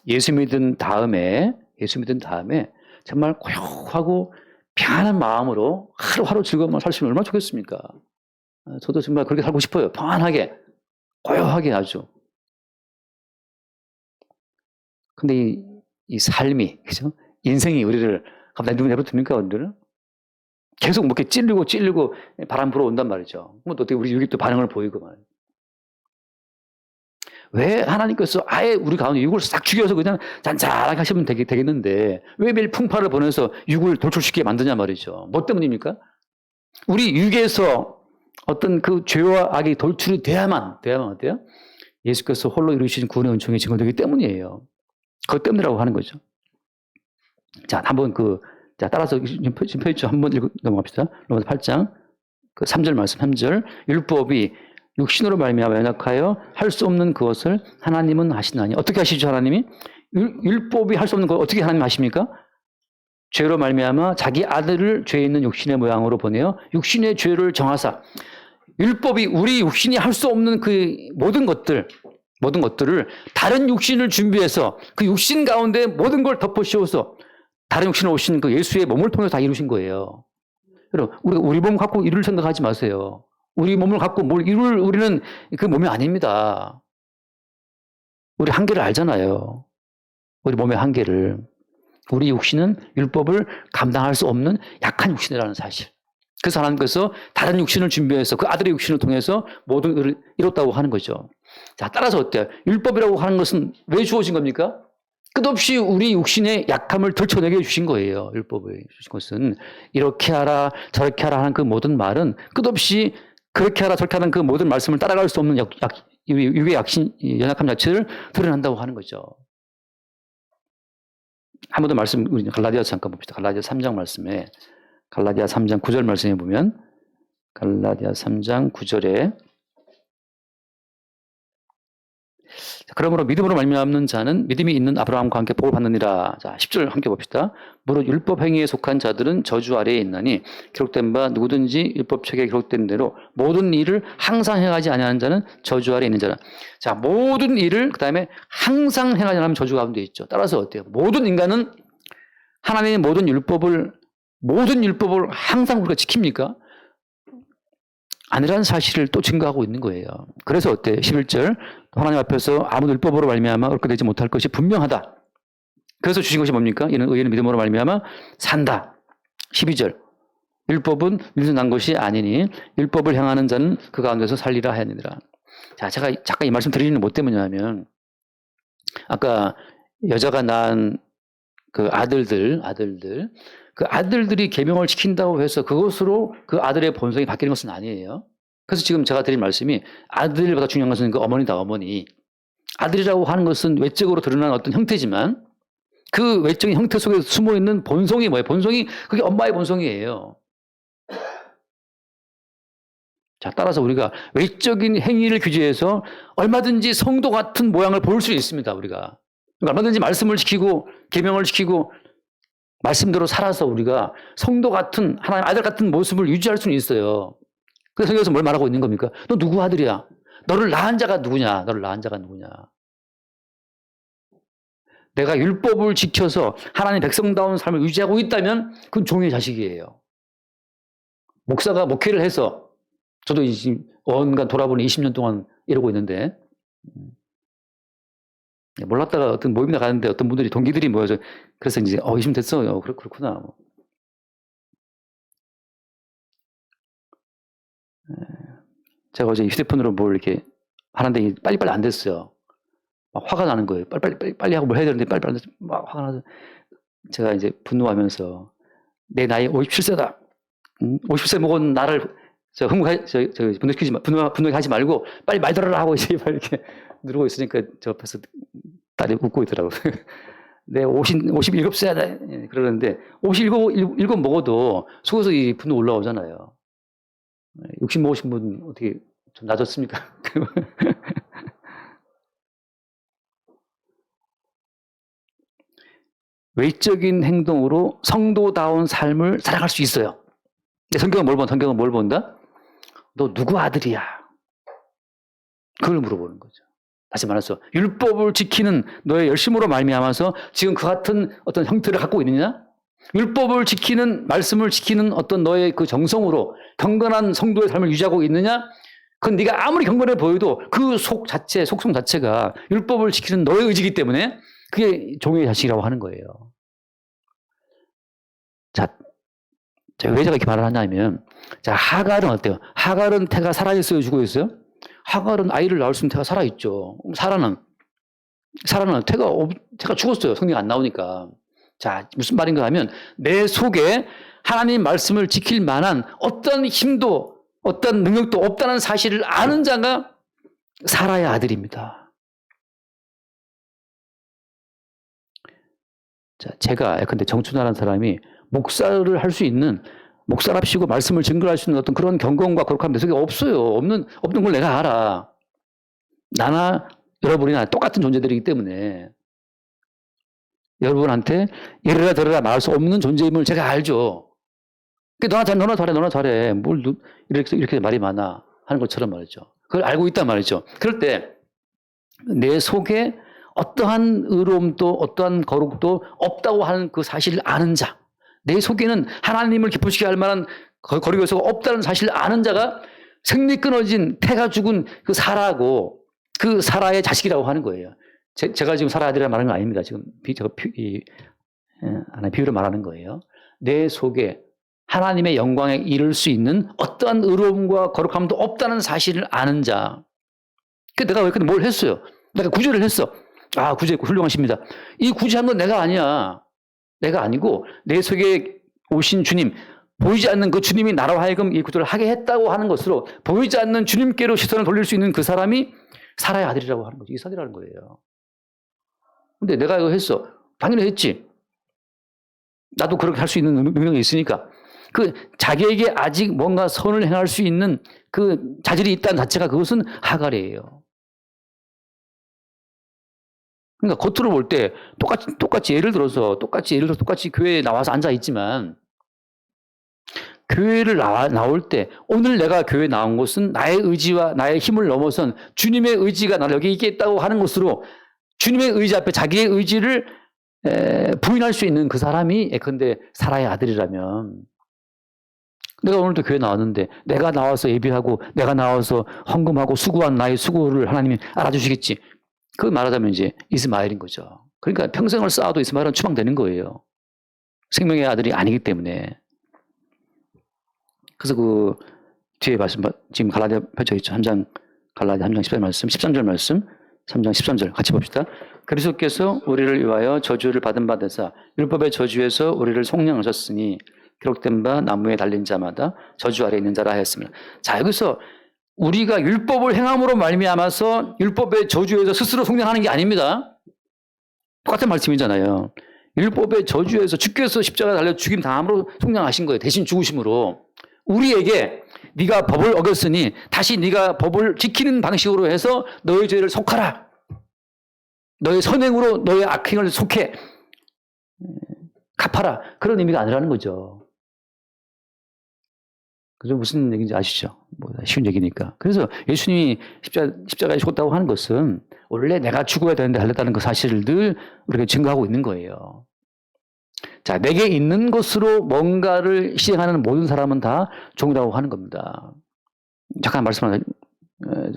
예수 믿은 다음에 정말 고요하고 평안한 마음으로 하루하루 즐거움만 살 수 있으면 얼마나 좋겠습니까? 저도 정말 그렇게 살고 싶어요. 평안하게, 고요하게 아주. 근데 이 삶이, 그죠? 인생이 우리를 갑자기 내버려둡니까, 우리를? 계속 뭐 이렇게 찔리고 바람 불어온단 말이죠. 그럼 또 어떻게 우리 육이 또 반응을 보이고 말이에요. 왜 하나님께서 아예 우리 가운데 육을 싹 죽여서 그냥 잔잔하게 하시면 되겠는데 왜 매일 풍파를 보내서 육을 돌출시키게 만드냐 말이죠. 뭐 때문입니까? 우리 육에서 어떤 그 죄와 악이 돌출이 돼야만 어때요? 예수께서 홀로 이루신 구원의 은총이 증거되기 때문이에요. 그것 때문이라고 하는 거죠. 자, 한번 따라서 지금 펴있죠. 한번 넘어갑시다. 로마서 8장 3절 말씀 3절. 율법이 육신으로 말미암아 연약하여 할 수 없는 그것을 하나님은 하시나니. 어떻게 하시죠, 하나님이? 율법이 할 수 없는 것 어떻게 하나님 하십니까? 죄로 말미암아 자기 아들을 죄 있는 육신의 모양으로 보내어 육신의 죄를 정하사. 율법이 우리 육신이 할 수 없는 그 모든 것들을 다른 육신을 준비해서 그 육신 가운데 모든 걸 덮어 씌워서 다른 육신을 오신 그 예수의 몸을 통해서 다 이루신 거예요. 여러분, 우리 몸 갖고 이룰 생각하지 마세요. 우리 몸을 갖고 뭘 이룰 우리는 그 몸이 아닙니다. 우리 한계를 알잖아요. 우리 몸의 한계를. 우리 육신은 율법을 감당할 수 없는 약한 육신이라는 사실. 그래서 하나님께서 다른 육신을 준비해서 그 아들의 육신을 통해서 모든 일을 이뤘다고 하는 거죠. 자, 따라서 어때요? 율법이라고 하는 것은 왜 주어진 겁니까? 끝없이 우리 육신의 약함을 들춰내게 주신 거예요. 율법을 주신 것은. 이렇게 하라 저렇게 하라 하는 그 모든 말은 끝없이 그렇게 하라 저렇게 하는 그 모든 말씀을 따라갈 수 없는 육의 연약함 자체를 드러난다고 하는 거죠. 한 번 더 말씀, 우리 갈라디아서 잠깐 봅시다. 갈라디아 3장 말씀에, 갈라디아 3장 9절 말씀에 보면, 갈라디아 3장 9절에, 그러므로 믿음으로 말미암는 자는 믿음이 있는 아브라함과 함께 복을 받느니라. 자, 10절 함께 봅시다. 무릇 율법 행위에 속한 자들은 저주 아래에 있나니 기록된 바 누구든지 율법책에 기록된 대로 모든 일을 항상 행하지 아니하는 자는 저주 아래에 있는 자라. 자, 모든 일을 그다음에 항상 행하지 않으면 저주 가운데 있죠. 따라서 어때요? 모든 인간은 하나님의 모든 율법을 항상 우리가 지킵니까? 아니라는 사실을 또 증거하고 있는 거예요. 그래서 어때? 11절 하나님 앞에서 아무도 율법으로 말미암아 옳게 되지 못할 것이 분명하다. 그래서 주신 것이 뭡니까? 이는 의인은 믿음으로 말미암아 산다. 12절 율법은 일에서 난 것이 아니니 율법을 행하는 자는 그 가운데서 살리라 하였느니라. 자, 제가 잠깐 이 말씀 드리는 뭐 때문이냐면 아까 여자가 낳은 그 아들들이 계명을 지킨다고 해서 그것으로 그 아들의 본성이 바뀌는 것은 아니에요. 그래서 지금 제가 드린 말씀이 아들보다 중요한 것은 그 어머니다, 어머니. 아들이라고 하는 것은 외적으로 드러나는 어떤 형태지만 그 외적인 형태 속에 숨어 있는 본성이 뭐예요? 본성이 그게 엄마의 본성이에요. 자, 따라서 우리가 외적인 행위를 규제해서 얼마든지 성도 같은 모양을 볼 수 있습니다, 우리가. 얼마든지 말씀을 지키고 계명을 지키고 말씀대로 살아서 우리가 성도 같은 하나님 아들 같은 모습을 유지할 수는 있어요. 그래서 성경에서 뭘 말하고 있는 겁니까? 너 누구 아들이야? 너를 낳은 자가 누구냐? 내가 율법을 지켜서 하나님 백성다운 삶을 유지하고 있다면 그건 종의 자식이에요. 목사가 목회를 해서 저도 지금 언간 돌아보니 20년 동안 이러고 있는데 몰랐다가 어떤 모임에 가는데 어떤 분들이 동기들이 모여서 그래서 이제 20년 됐어요. 그렇구나. 제가 어제 휴대폰으로 뭘 이렇게 하는데 빨리빨리 안 됐어요. 막 화가 나는 거예요. 빨리 하고 뭘 해야 되는데 빨리빨리 안 돼서 막 화가 나서 제가 이제 분노하면서 내 나이 57세다. 50세 먹은 나를 분노하게 하지 말고 빨리 말 들어라 하고 이제 이렇게 누르고 있으니까 저 앞에서 딸이 웃고 있더라고요. 내 57세다 그러는데 57 먹어도 속에서 이 분노 올라오잖아요. 60 먹으신 분 어떻게 좀 낮았습니까? 외적인 행동으로 성도다운 삶을 살아갈 수 있어요. 근데 성경은 뭘 본다? 너 누구 아들이야? 그걸 물어보는 거죠. 다시 말해서 율법을 지키는 너의 열심으로 말미암아서 지금 그 같은 어떤 형태를 갖고 있느냐? 율법을 지키는, 말씀을 지키는 어떤 너의 그 정성으로 경건한 성도의 삶을 유지하고 있느냐? 그건 네가 아무리 경건해 보여도 그 속성 자체가 율법을 지키는 너의 의지이기 때문에 그게 종의 자식이라고 하는 거예요. 자, 왜 제가 이렇게 말을 하냐면, 자, 하갈은 어때요? 하갈은 태가 살아있어요, 죽어있어요? 하갈은 아이를 낳을 수 있는 태가 살아있죠. 사라는 태가 죽었어요. 성경이 안 나오니까. 자, 무슨 말인가 하면, 내 속에 하나님 말씀을 지킬 만한 어떤 힘도, 어떤 능력도 없다는 사실을 아는 자가 사라의 아들입니다. 자, 제가 근데 정춘하라는 사람이 목사를 할 수 있는, 목사랍시고 말씀을 증거할 수 있는 어떤 그런 경건과 거룩함 내 속에 없어요. 없는 걸 내가 알아. 나나 여러분이나 똑같은 존재들이기 때문에 여러분한테 이래라 저래라 말할 수 없는 존재임을 제가 알죠. 너나 잘해. 뭘 이렇게 말이 많아 하는 것처럼 말이죠. 그걸 알고 있단 말이죠. 그럴 때 내 속에 어떠한 의로움도 어떠한 거룩도 없다고 하는 그 사실을 아는 자, 내 속에는 하나님을 기쁘시게 할 만한 거룩의 요소가 없다는 사실을 아는 자가 생리 끊어진 태가 죽은 그 사라고, 그 사라의 자식이라고 하는 거예요. 제가 지금 사라 아들이라 말하는 건 아닙니다. 지금 하나의 비유를 말하는 거예요. 내 속에 하나님의 영광에 이를 수 있는 어떠한 의로움과 거룩함도 없다는 사실을 아는 자. 내가 왜 뭘 했어요? 내가 구제를 했어. 아, 구제 훌륭하십니다. 이 구제한 건 내가 아니야. 내가 아니고 내 속에 오신 주님, 보이지 않는 그 주님이 나로 하여금 이 구제를 하게 했다고 하는 것으로 보이지 않는 주님께로 시선을 돌릴 수 있는 그 사람이 사라의 아들이라고 하는 거죠. 이삭이라는 거예요. 근데 내가 이거 했어. 당연히 했지. 나도 그렇게 할 수 있는 능력이 있으니까. 그 자기에게 아직 뭔가 선을 행할 수 있는 그 자질이 있다는 자체가 그것은 하갈이에요. 그러니까 겉으로 볼 때 똑같이 예를 들어서 똑같이 교회에 나와서 앉아 있지만 교회를 나올 때 오늘 내가 교회에 나온 것은 나의 의지와 나의 힘을 넘어선 주님의 의지가 나를 여기 있게 했다고 하는 것으로 주님의 의지 앞에 자기의 의지를 부인할 수 있는 그 사람이 예컨대 사라의 아들이라면 내가 오늘도 교회 나왔는데 내가 나와서 예배하고 내가 나와서 헌금하고 수고한 나의 수고를 하나님이 알아주시겠지. 그 말하자면 이제 이스마엘인 거죠. 그러니까 평생을 쌓아도 이스마엘은 추방되는 거예요. 생명의 아들이 아니기 때문에. 그래서 그 뒤에 말씀 지금 갈라디아 펼쳐 있죠. 갈라디아 3장 14절 말씀, 13절 말씀, 3장 13절 같이 봅시다. 그리스도께서 우리를 위하여 저주를 받은 바 되사 율법의 저주에서 우리를 속량하셨으니 기록된 바 나무에 달린 자마다 저주 아래 있는 자라 하였습니다. 자, 여기서 우리가 율법을 행함으로 말미암아서 율법의 저주에서 스스로 속량하는 게 아닙니다. 똑같은 말씀이잖아요. 율법의 저주에서 주께서 십자가 달려 죽임 당함으로 속량하신 거예요. 대신 죽으심으로. 우리에게 네가 법을 어겼으니 다시 네가 법을 지키는 방식으로 해서 너의 죄를 속하라. 너의 선행으로 너의 악행을 속해 갚아라. 그런 의미가 아니라는 거죠. 그죠? 무슨 얘기인지 아시죠? 뭐 쉬운 얘기니까. 그래서 예수님이 십자가에 죽었다고 하는 것은 원래 내가 죽어야 되는데 달렸다는 그 사실을 늘 우리가 증거하고 있는 거예요. 자, 내게 있는 것으로 뭔가를 시행하는 모든 사람은 다 종이라고 하는 겁니다. 잠깐 말씀을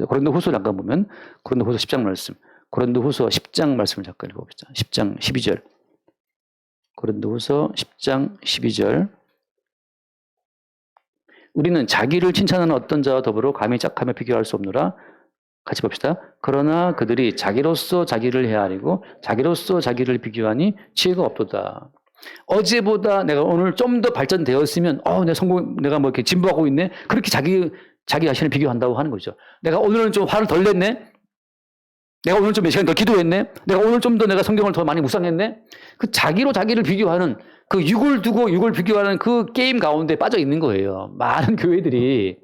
고린도후서 잠깐 보면 고린도후서 10장 말씀, 고린도후서 10장 말씀을 잠깐 읽어봅시다. 10장 12절. 고린도후서 10장 12절. 우리는 자기를 칭찬하는 어떤 자와 더불어 감히 짝하며 비교할 수 없노라. 같이 봅시다. 그러나 그들이 자기로서 자기를 헤아리고 자기로서 자기를 비교하니 지혜가 없도다. 어제보다 내가 오늘 좀 더 발전되었으면 내가 뭐 이렇게 진보하고 있네. 그렇게 자기 자신을 비교한다고 하는 거죠. 내가 오늘은 좀 화를 덜 냈네. 내가 오늘 좀 몇 시간 더 기도했네. 내가 오늘 좀 더 내가 성경을 더 많이 묵상했네. 그 자기로 자기를 비교하는 그 육을 두고 육을 비교하는 그 게임 가운데 빠져 있는 거예요. 많은 교회들이.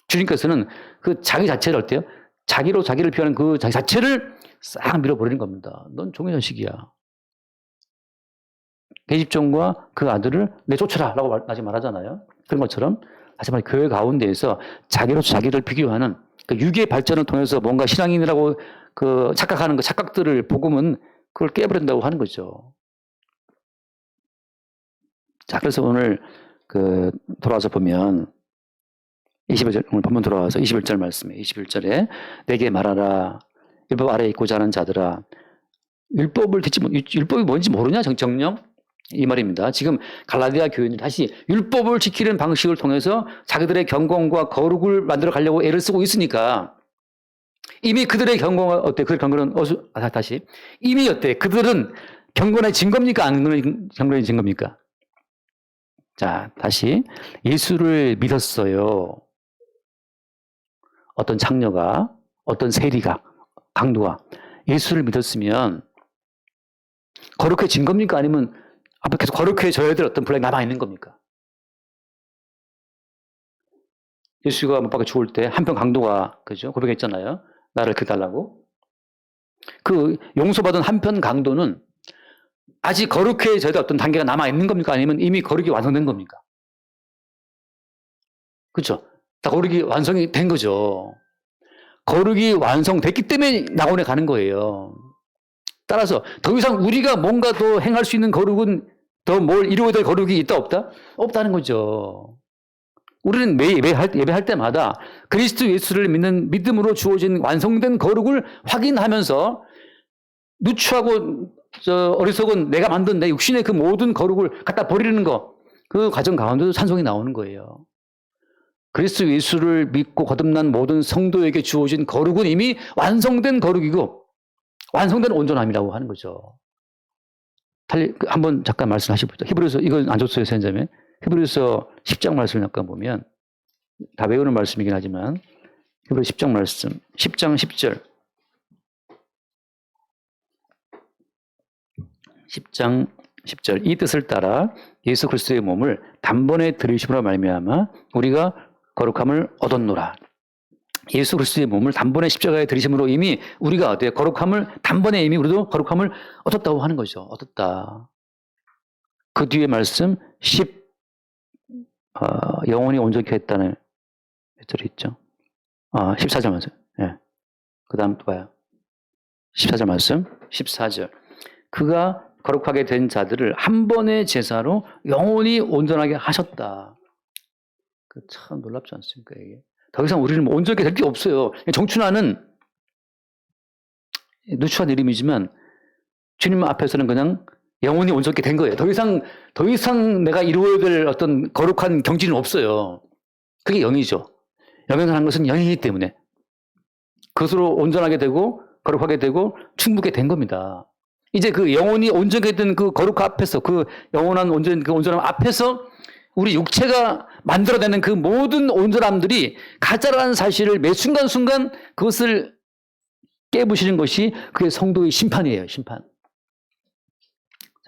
주님께서는 그 자기 자체를 어때요? 자기로 자기를 비교하는 그 자기 자체를 싹 밀어버리는 겁니다. 넌 종의 자식이야. 계집종과 그 아들을 내쫓으라 라고 다시 말하잖아요. 그런 것처럼 다시 말해 교회 가운데에서 자기로 자기를 비교하는 그 육의 발전을 통해서 뭔가 신앙인이라고 그 착각하는 그 착각들을 복음은 그걸 깨버린다고 하는 거죠. 자, 그래서 오늘 돌아와서 보면 21절, 오늘 본문 돌아와서 21절 말씀에 21절에 내게 말하라. 율법 아래에 있고자 하는 자들아. 율법을 듣지 율법이 뭔지 모르냐 정령? 이 말입니다. 지금 갈라디아 교인들이 다시 율법을 지키는 방식을 통해서 자기들의 경건과 거룩을 만들어 가려고 애를 쓰고 있으니까 이미 그들의 경건은 어때? 그들 경건은 다시 이미 어때? 그들은 경건해진 겁니까? 안 경건해진 겁니까? 자, 다시 예수를 믿었어요. 어떤 장녀가, 어떤 세리가, 강도가 예수를 믿었으면 거룩해진 겁니까? 아니면 앞에 계속 거룩해져야 될 어떤 분량이 남아있는 겁니까? 예수가 못 박혀 죽을 때 한편 강도가, 그죠? 고백했잖아요. 나를 그달라고. 그 용서받은 한편 강도는 아직 거룩해져야 될 어떤 단계가 남아있는 겁니까? 아니면 이미 거룩이 완성된 겁니까? 그렇죠? 다 거룩이 완성이 된 거죠. 거룩이 완성됐기 때문에 낙원에 가는 거예요. 따라서 더 이상 우리가 뭔가 더 행할 수 있는 거룩은 더 뭘 이루어야 될 거룩이 있다 없다? 없다는 거죠. 우리는 매일 예배할 때마다 그리스도 예수를 믿는 믿음으로 주어진 완성된 거룩을 확인하면서 누추하고 어리석은 내가 만든 내 육신의 그 모든 거룩을 갖다 버리는 거, 그 과정 가운데도 찬송이 나오는 거예요. 그리스도 예수를 믿고 거듭난 모든 성도에게 주어진 거룩은 이미 완성된 거룩이고 완성된 온전함이라고 하는 거죠. 한번 잠깐 말씀하시죠. 히브리서, 이건 안 줬어요, 선생님에. 히브리서 10장 말씀을 잠깐 보면 다 외우는 말씀이긴 하지만 히브리 10장 말씀, 10장 10절. 10장 10절. 이 뜻을 따라 예수 그리스도의 몸을 단번에 들이심으로 말미암아 우리가 거룩함을 얻었노라. 예수 그리스도의 몸을 단번에 십자가에 들이심으로 이미 우리가 어때요? 거룩함을 단번에 이미 우리도 거룩함을 얻었다고 하는 거죠. 얻었다. 그 뒤에 말씀 영원히 온전케 했다는 몇 절이 있죠? 14절 말씀. 예. 그 다음 또 봐요. 14절 말씀. 14절. 그가 거룩하게 된 자들을 한 번의 제사로 영원히 온전하게 하셨다. 참 놀랍지 않습니까, 이게? 더 이상 우리는 온전하게 될 게 없어요. 정춘하는 누추한 이름이지만 주님 앞에서는 그냥 영원히 온전하게 된 거예요. 더 이상 내가 이루어야 될 어떤 거룩한 경지는 없어요. 그게 영이죠. 영에서 하는 것은 영이기 때문에 그것으로 온전하게 되고 거룩하게 되고 충분하게 된 겁니다. 이제 그 영원히 온전하게 된 그 거룩 앞에서, 그 영원한 온전함 앞에서 우리 육체가 만들어내는 그 모든 온전함들이 가짜라는 사실을 매 순간순간 그것을 깨부시는 것이 그게 성도의 심판이에요, 심판.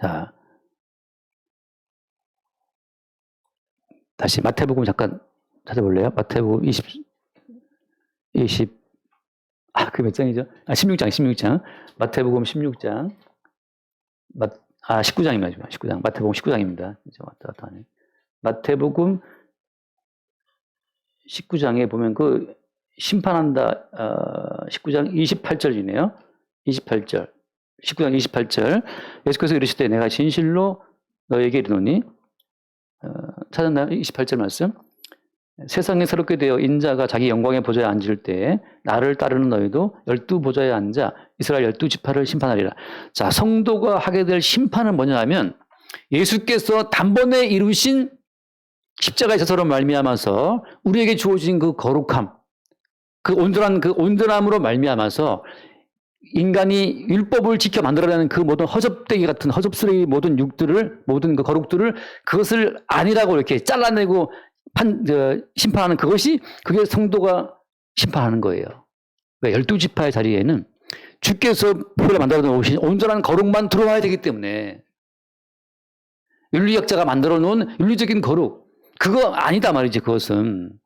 자, 다시 마태복음 잠깐 찾아볼래요? 마태복음 그 몇 장이죠? 16장. 마태복음 16장. 19장입니다. 19장. 마태복음 19장입니다. 왔다 갔다 하네. 마태복음 19장에 보면 그 심판한다, 19장 28절이네요. 28절. 19장 28절. 예수께서 이르시되 내가 진실로 너에게 이르노니, 찾았나요? 28절 말씀. 세상에 새롭게 되어 인자가 자기 영광의 보좌에 앉을 때에 나를 따르는 너희도 12보좌에 앉아 이스라엘 12지파를 심판하리라. 자, 성도가 하게 될 심판은 뭐냐 하면 예수께서 단번에 이루신 십자가의 제사로 말미암아서 우리에게 주어진 그 거룩함, 그 온전함으로 말미암아서 인간이 율법을 지켜 만들어내는 그 모든 허접되기 같은 허접스레기 모든 모든 그 거룩들을 그것을 아니라고 이렇게 잘라내고 심판하는 그게 성도가 심판하는 거예요. 왜? 12지파의 자리에는 주께서 표를 만들어 놓으신 온전한 거룩만 들어와야 되기 때문에 윤리학자가 만들어 놓은 윤리적인 거룩, 그거 아니다 말이지. 그것은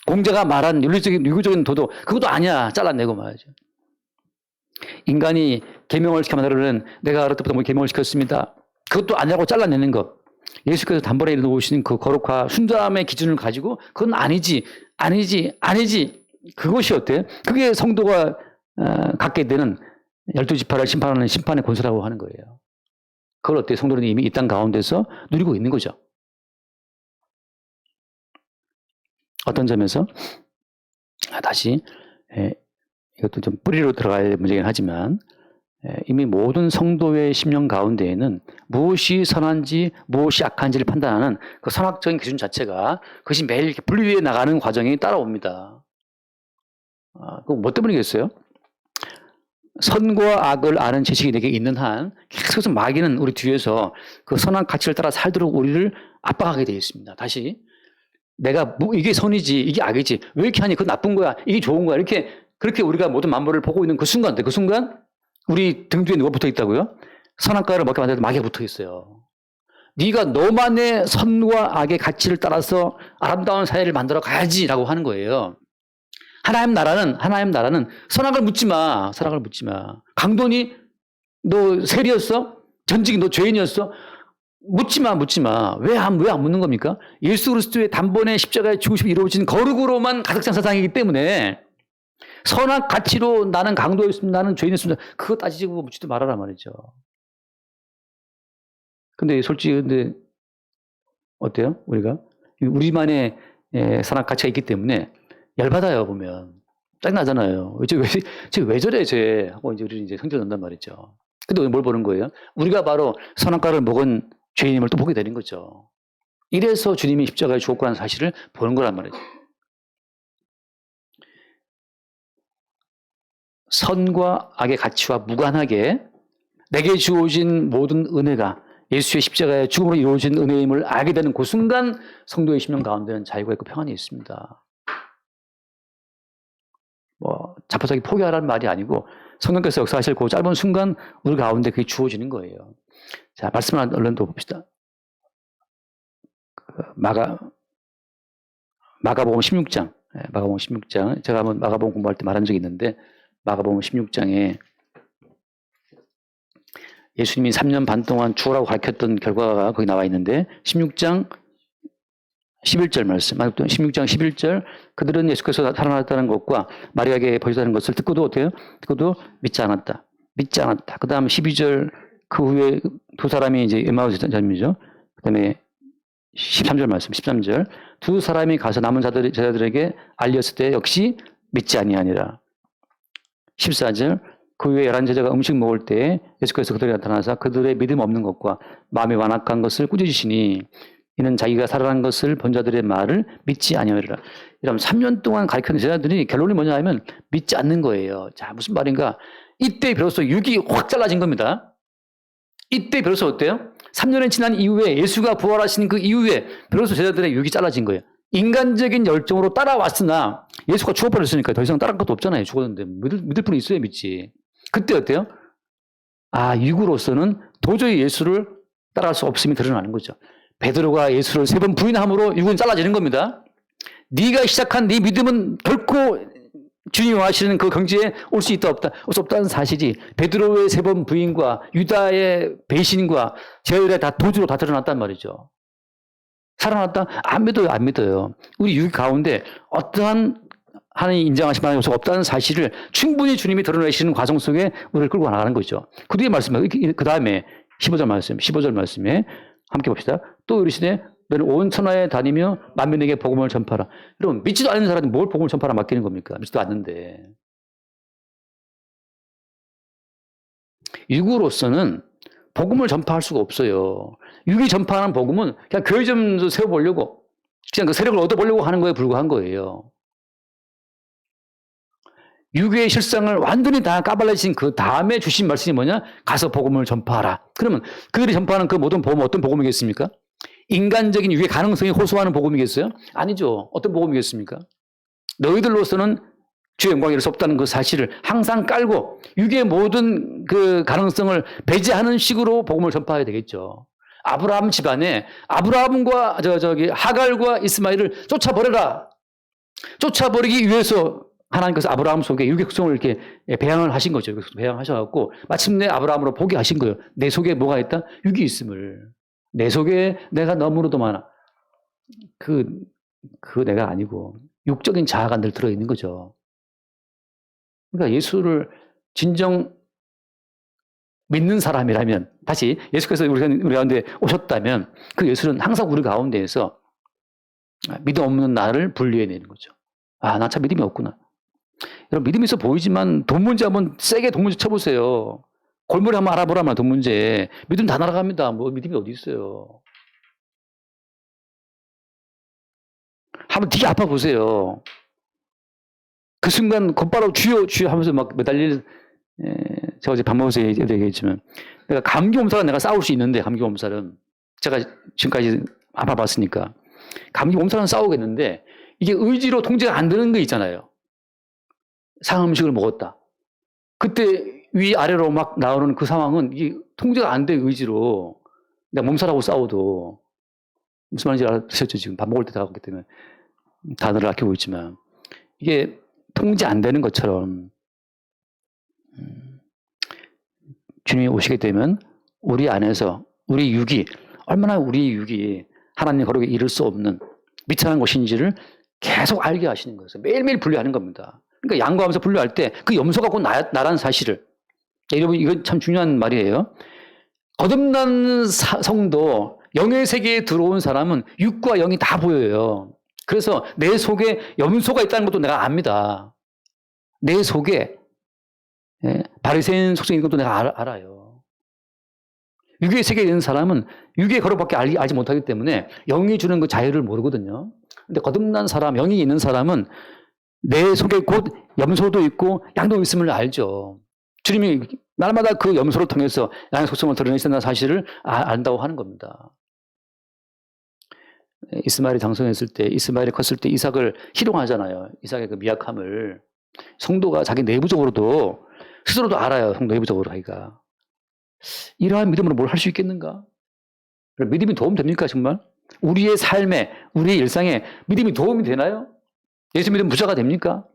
공자가 말한 유교적인 도덕, 그것도 아니야. 잘라내고 말이죠. 인간이 계명을 시켜 만들어낸 내가 어릴 때부터 계명을 시켰습니다. 그것도 아니라고 잘라내는 것. 예수께서 단번에 놓으시는 그 거룩과 순전함의 기준을 가지고 그건 아니지. 그것이 어때? 그게 성도가 갖게 되는 12지파를 심판하는 심판의 권세라고 하는 거예요. 그걸 어때? 성도들이 이미 이 땅 가운데서 누리고 있는 거죠. 어떤 점에서 다시 이것도 좀 뿌리로 들어갈 문제긴 하지만 이미 모든 성도의 심령 가운데에는 무엇이 선한지 무엇이 악한지를 판단하는 그 선악적인 기준 자체가 그것이 매일 이렇게 분리되어 나가는 과정이 따라옵니다. 그럼 뭐 때문이겠어요? 선과 악을 아는 지식이 내게 있는 한 계속해서 마귀는 우리 뒤에서 그 선한 가치를 따라 살도록 우리를 압박하게 되어 있습니다. 다시 내가 이게 선이지 이게 악이지 왜 이렇게 하니 그거 나쁜 거야 이게 좋은 거야 이렇게 그렇게 우리가 모든 만물을 보고 있는 그 순간 우리 등 뒤에 누가 붙어 있다고요? 선악과를 먹게 만들어도 마귀가 붙어 있어요. 네가 너만의 선과 악의 가치를 따라서 아름다운 사회를 만들어 가야지라고 하는 거예요. 하나님 나라는 선악을 묻지 마. 선악을 묻지 마. 강도니 너 세리였어? 전직이 너 죄인이었어? 묻지 마. 왜 안 묻는 겁니까? 예수 그리스도의 단번에 십자가의 죽으심이 이루어진 거룩으로만 가득 찬 세상이기 때문에 선악 가치로 나는 강도였습니다. 나는 죄인이었습니다. 그거 따지고 묻지도 말아라 말이죠. 근데 솔직히 어때요? 우리만의 선악 가치가 있기 때문에 열받아요, 보면. 짜증나잖아요. 왜 저래, 쟤. 하고 우리 이제 성질 난단 말이죠. 근데 뭘 보는 거예요? 우리가 바로 선악과를 먹은 죄인임을 또 보게 되는 거죠. 이래서 주님이 십자가에 죽었고 하는 사실을 보는 거란 말이죠. 선과 악의 가치와 무관하게 내게 주어진 모든 은혜가 예수의 십자가의 죽음으로 이루어진 은혜임을 알게 되는 그 순간 성도의 심령 가운데는 자유가 있고 평안이 있습니다. 자포자기 포기하라는 말이 아니고 성령께서 역사하실 그 짧은 순간 우리 가운데 그게 주어지는 거예요. 자, 말씀을 얼른 더 봅시다. 마가복음 16장. 마가복음 16장. 제가 한번 마가복음 공부할 때 말한 적이 있는데 마가복음 16장에 예수님이 3년 반 동안 죽으라고 가르쳤던 결과가 거기 나와 있는데 16장 11절 말씀. 16장 11절 그들은 예수께서 살아났다는 것과 마리아에게 보이셨다는 것을 듣고도 어때요? 듣고도 믿지 않았다. 그 다음 12절 그 후에 두 사람이 이제 엠마우스 자매죠. 그 다음에 13절 말씀 13절 두 사람이 가서 남은 제자들에게 알렸을 때 역시 믿지 아니하니라. 14절 그 후에 11제자가 음식 먹을 때 예수께서 그들에게 나타나서 그들의 믿음 없는 것과 마음이 완악한 것을 꾸짖으시니 이는 자기가 살아난 것을 본 자들의 말을 믿지 아니하리라. 이러면 3년 동안 가르치는 제자들이 결론이 뭐냐 하면 믿지 않는 거예요. 자, 무슨 말인가? 이때 비로소 육이 확 잘라진 겁니다. 이때 비로소 어때요? 3년이 지난 이후에 예수가 부활하신 그 이후에 비로소 제자들의 육이 잘라진 거예요. 인간적인 열정으로 따라왔으나 예수가 죽어버렸으니까 더 이상 따라갈 것도 없잖아요. 죽었는데 믿을 분이 있어야 믿지. 그때 어때요? 육으로서는 도저히 예수를 따라갈 수 없음이 드러나는 거죠. 베드로가 예수를 3번 부인함으로 육은 잘라지는 겁니다. 네가 시작한 네 믿음은 결코 주님이 원하시는 그 경지에 올 수 있다 없다. 올 수 없다는 사실이 베드로의 3번 부인과 유다의 배신과 제열에 다 도주로 다 드러났단 말이죠. 살아났다? 안 믿어요. 우리 육 가운데 어떠한 하나님 인정하신 바가 없다는 사실을 충분히 주님이 드러내시는 과정 속에 우리를 끌고 나가는 거죠. 그 뒤에 말씀에 그 다음에 15절 말씀에 함께 봅시다. 또 이르시되 너는 온 천하에 다니며 만민에게 복음을 전파하라. 여러분 믿지도 않는 사람이 뭘 복음을 전파하라 맡기는 겁니까? 믿지도 않는데. 육으로서는 복음을 전파할 수가 없어요. 육이 전파하는 복음은 그냥 교회 좀 세워보려고 그냥 그 세력을 얻어보려고 하는 거에 불과한 거예요. 육의 실상을 완전히 다 까발려진 그 다음에 주신 말씀이 뭐냐? 가서 복음을 전파하라. 그러면 그들이 전파하는 그 모든 복음은 어떤 복음이겠습니까? 인간적인 육의 가능성이 호소하는 복음이겠어요? 아니죠. 어떤 복음이겠습니까? 너희들로서는 주의 영광이 이룰 수 없다는 그 사실을 항상 깔고 육의 모든 그 가능성을 배제하는 식으로 복음을 전파해야 되겠죠. 아브라함 집안에 아브라함과 하갈과 이스마엘을 쫓아버려라. 쫓아버리기 위해서 하나님께서 아브라함 속에 육의 속성을 이렇게 배양을 하신 거죠. 배양하셔갖고 마침내 아브라함으로 보게 하신 거예요. 내 속에 뭐가 있다? 육이 있음을. 내 속에 내가 너무나도 많아. 그 내가 아니고 육적인 자아가 늘 들어있는 거죠. 그러니까 예수를 진정 믿는 사람이라면, 다시 예수께서 우리 가운데 오셨다면 그 예수는 항상 우리 가운데에서 믿음 없는 나를 분리해내는 거죠. 아, 나 참 믿음이 없구나. 여러분, 믿음이 있어 보이지만 돈 문제 한번 세게 돈 문제 쳐보세요. 골머리 한번 알아보라면 돈 문제. 믿음 다 날아갑니다. 뭐 믿음이 어디 있어요. 한번 되게 아파 보세요. 그 순간 곧바로 주여 주여 하면서 막 매달릴, 제가 어제 밥 먹으면서 얘기했지만, 내가 감기 몸살은 내가 싸울 수 있는데, 감기 몸살은 제가 지금까지 아파봤으니까 감기 몸살은 싸우겠는데, 이게 의지로 통제가 안 되는 거 있잖아요. 상한 음식을 먹었다. 그때 위아래로 막 나오는 그 상황은 이게 통제가 안 돼, 의지로. 내가 몸살하고 싸워도. 무슨 말인지 알아듣셨죠? 지금 밥 먹을 때 다가오기 때문에 단어를 아끼고 있지만, 이게 통제 안 되는 것처럼 주님이 오시게 되면 우리 안에서 우리 육이, 얼마나 우리 육이 하나님 거룩에 이를 수 없는 미천한 것인지를 계속 알게 하시는 거예요. 매일매일 분류하는 겁니다. 그러니까 양보하면서 분류할 때 그 염소 갖고 나라는 사실을, 여러분 이건 참 중요한 말이에요. 거듭난 성도, 영의 세계에 들어온 사람은 육과 영이 다 보여요. 그래서 내 속에 염소가 있다는 것도 내가 압니다. 내 속에 바리새인 속성인 것도 내가 알아요. 육의 세계에 있는 사람은 육의 거룩밖에 알지 못하기 때문에 영이 주는 그 자유를 모르거든요. 근데 거듭난 사람, 영이 있는 사람은 내 속에 곧 염소도 있고 양도 있음을 알죠. 주님이 날마다 그 염소를 통해서 양의 속성을 드러내신다는 사실을 안다고 하는 겁니다. 이스마엘이 장성했을 때, 이스마엘이 컸을 때 이삭을 희롱하잖아요. 이삭의 그 미약함을. 성도가 자기 내부적으로도 스스로도 알아요. 성도 내부적으로 자기가. 이러한 믿음으로 뭘 할 수 있겠는가? 믿음이 도움됩니까 정말? 우리의 삶에, 우리의 일상에 믿음이 도움이 되나요? 예수 믿으면 부자가 됩니까?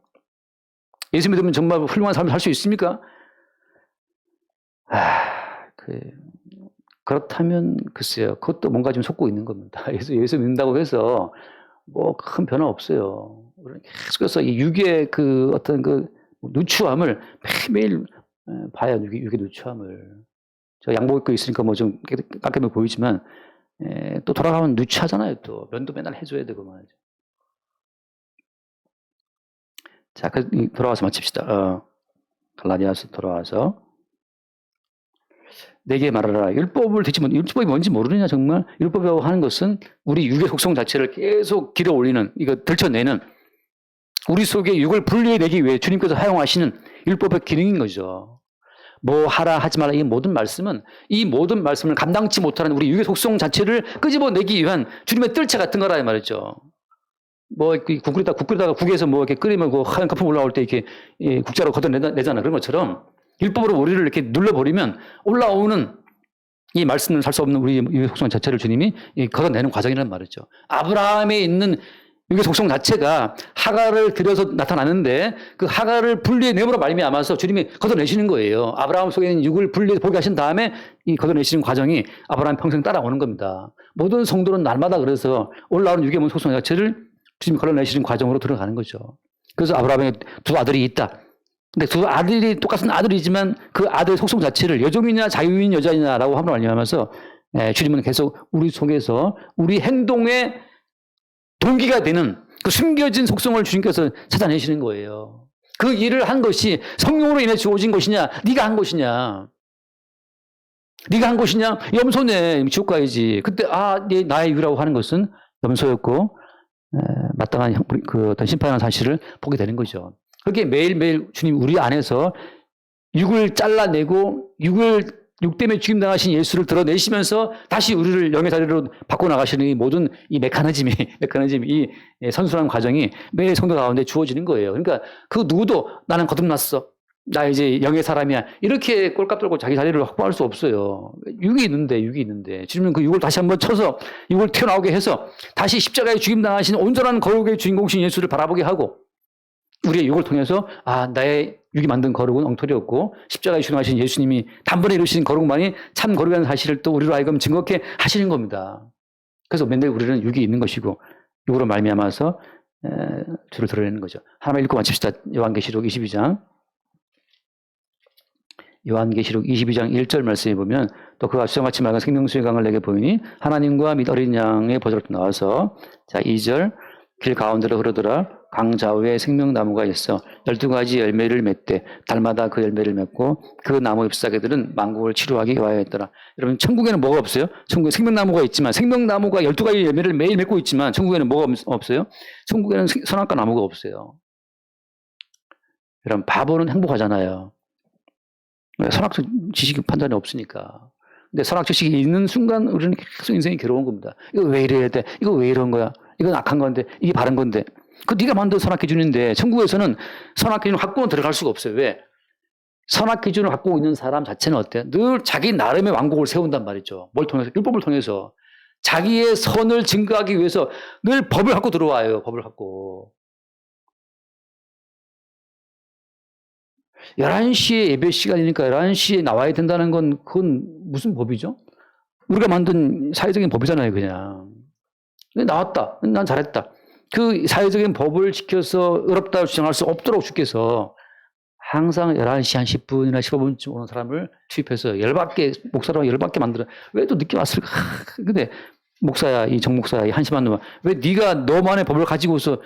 예수 믿으면 정말 훌륭한 삶을 살 수 있습니까? 그렇다면 글쎄요. 그것도 뭔가 좀 속고 있는 겁니다. 예수 믿는다고 해서 뭐 큰 변화 없어요. 계속해서 이 육의 그 어떤 그 누추함을 매일매일 봐야 육의 누추함을. 저 양복 입고 있으니까 뭐 좀 깎여 보이지만 또 돌아가면 누추하잖아요. 또 면도 맨날 해줘야 되고 말이죠. 자, 돌아와서 마칩시다. 갈라디아서 돌아와서. 내게 말하라. 율법을 대체 율법이 뭔지 모르느냐 정말? 율법이라고 하는 것은 우리 육의 속성 자체를 계속 길어 올리는, 이거 들춰내는, 우리 속에 육을 분리해내기 위해 주님께서 사용하시는 율법의 기능인 거죠. 뭐 하라 하지 말라, 이 모든 말씀은, 이 모든 말씀을 감당치 못하는 우리 육의 속성 자체를 끄집어내기 위한 주님의 뜰채 같은 거라 이 말이죠. 뭐 국 끓이다가 국에서 뭐 이렇게 끓이면 그 하얀 거품 올라올 때 이렇게 국자로 걷어내잖아. 그런 것처럼 율법으로 우리를 이렇게 눌러버리면 올라오는 이 말씀을 살 수 없는 우리 육의 속성 자체를 주님이 걷어내는 과정이란 말이죠. 아브라함에 있는 육의 속성 자체가 하갈을 들여서 나타나는데 그 하갈을 분리해내므로 말미암아서 주님이 걷어내시는 거예요. 아브라함 속에 있는 육을 분리해 보게 하신 다음에 이 걷어내시는 과정이 아브라함 평생 따라오는 겁니다. 모든 성도는 날마다 그래서 올라오는 육의 속성 자체를 주님이 걷어내시는 과정으로 들어가는 거죠. 그래서 아브라함에 두 아들이 있다. 근데 두 아들이 똑같은 아들이지만 그 아들의 속성 자체를 여종이냐 자유인 여자이냐라고 함으로 말미암아서 주님은 계속 우리 속에서 우리 행동의 동기가 되는 그 숨겨진 속성을 주님께서 찾아내시는 거예요. 그 일을 한 것이 성령으로 인해 주어진 것이냐, 네가 한 것이냐. 네가 한 것이냐? 염소네. 지옥 가야지. 그때 나의 유라고 하는 것은 염소였고 마땅한 그 어떤 심판하는 사실을 보게 되는 거죠. 그렇게 매일매일 주님 우리 안에서 육을 잘라내고 육 때문에 죽임당하신 예수를 드러내시면서 다시 우리를 영의 자리로 바꿔나가시는 이 모든 이 메커니즘이 이 선순환 과정이 매일 성도 가운데 주어지는 거예요. 그러니까 그 누구도 나는 거듭났어. 나 이제 영의 사람이야. 이렇게 꼴값 들고 자기 자리를 확보할 수 없어요. 육이 있는데. 주님은 그 육을 다시 한번 쳐서 육을 튀어나오게 해서 다시 십자가에 죽임당하신 온전한 거룩의 주인공신 예수를 바라보게 하고 우리의 육을 통해서 나의 육이 만든 거룩은 엉터리였고 십자가에 죽임하신 예수님이 단번에 이루신 거룩만이 참 거룩이라는 사실을 또 우리로 하여금 증거케 하시는 겁니다. 그래서 맨날 우리는 육이 있는 것이고 육으로 말미암아서 주를 드러내는 거죠. 하나만 읽고 마칩시다. 요한계시록 22장 요한계시록 22장 1절 말씀에 보면 또 그가 수정같이 맑은 생명수의 강을 내게 보이니 하나님과 및 어린 양의 보좌로 나와서 자 2절 길 가운데로 흐르더라 강 좌우에 생명나무가 있어 12가지 열매를 맺되 달마다 그 열매를 맺고 그 나무 잎사귀들은 만국을 치료하기 위하였더라. 여러분 천국에는 뭐가 없어요? 천국에 생명나무가 있지만 생명나무가 12가지 열매를 매일 맺고 있지만 천국에는 뭐가 없어요? 천국에는 선악과 나무가 없어요. 여러분 바보는 행복하잖아요. 선악적 지식 판단이 없으니까. 근데 선악 지식이 있는 순간 우리는 계속 인생이 괴로운 겁니다. 이거 왜 이래야 돼? 이거 왜 이런 거야? 이건 악한 건데 이게 바른 건데 그 네가 만든 선악 기준인데 천국에서는 선악 기준을 갖고는 들어갈 수가 없어요. 왜? 선악 기준을 갖고 있는 사람 자체는 어때요? 늘 자기 나름의 왕국을 세운단 말이죠. 뭘 통해서? 율법을 통해서 자기의 선을 증거하기 위해서 늘 법을 갖고 들어와요. 법을 갖고 11시에 예배 시간이니까 11시에 나와야 된다는 건 그건 무슨 법이죠? 우리가 만든 사회적인 법이잖아요. 그냥 나왔다. 난 잘했다. 그 사회적인 법을 지켜서 어렵다고 주장할 수 없도록 주께서 항상 11시 한 10분이나 15분쯤 오는 사람을 투입해서 목사로 열받게 만들어. 왜 또 늦게 왔을까? 근데 목사야, 이 정목사야, 이 한심한 놈아. 왜 네가 너만의 법을 가지고서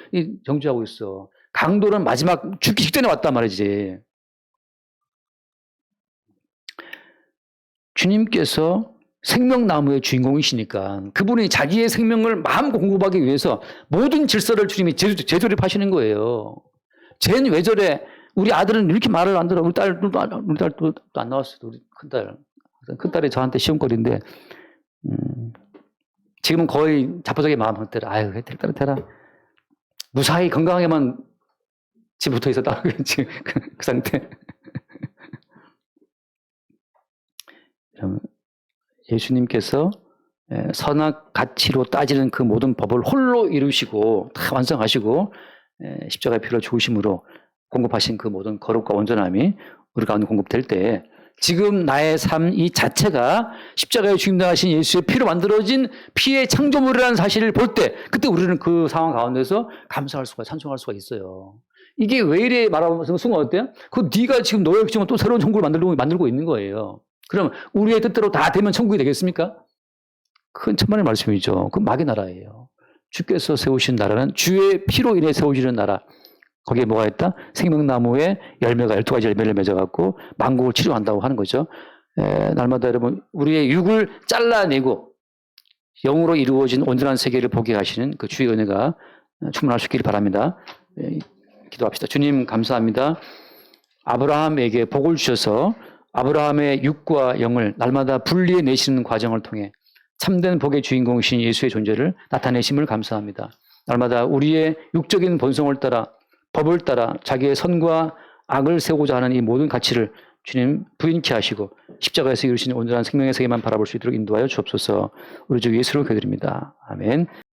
정죄하고 있어? 강도는 마지막 죽기 직전에 왔단 말이지. 주님께서 생명나무의 주인공이시니까 그분이 자기의 생명을 마음껏 공급하기 위해서 모든 질서를 주님이 재조립하시는 거예요. 쟤는 왜 저래? 우리 아들은 이렇게 말을 안 들어. 우리 딸도 안 나왔어요. 우리 큰딸. 큰딸이 저한테 시험거리인데 지금은 거의 자포자기 마음 상태라. 아유, 될따라 되라. 무사히 건강하게만 집 붙어 있었다. 그렇지. 그 상태. 예수님께서 선악 가치로 따지는 그 모든 법을 홀로 이루시고 다 완성하시고 십자가의 피로 죽으심으로 공급하신 그 모든 거룩과 온전함이 우리 가운데 공급될 때 지금 나의 삶 이 자체가 십자가에 죽임당하신 예수의 피로 만들어진 피의 창조물이라는 사실을 볼 때 그때 우리는 그 상황 가운데서 감사할 수가 찬송할 수가 있어요. 이게 왜 이래 말하면서 순간 어때요? 그 네가 지금 너의 지금 또 새로운 천국을 만들고 있는 거예요. 그럼 우리의 뜻대로 다 되면 천국이 되겠습니까? 큰 천만의 말씀이죠. 그 마귀 나라예요. 주께서 세우신 나라는 주의 피로 인해 세우시는 나라. 거기에 뭐가 있다? 생명나무의 열매가 12가지 열매를 맺어갖고 만국을 치료한다고 하는 거죠. 날마다 여러분 우리의 육을 잘라내고 영으로 이루어진 온전한 세계를 보게 하시는 그 주의 은혜가 충만할 수 있기를 바랍니다. 기도합시다. 주님 감사합니다. 아브라함에게 복을 주셔서 아브라함의 육과 영을 날마다 분리해 내시는 과정을 통해 참된 복의 주인공이신 예수의 존재를 나타내심을 감사합니다. 날마다 우리의 육적인 본성을 따라 법을 따라 자기의 선과 악을 세우고자 하는 이 모든 가치를 주님 부인케 하시고 십자가에서 이루신 온전한 생명의 세계만 바라볼 수 있도록 인도하여 주옵소서. 우리 주 예수로 기도드립니다. 아멘.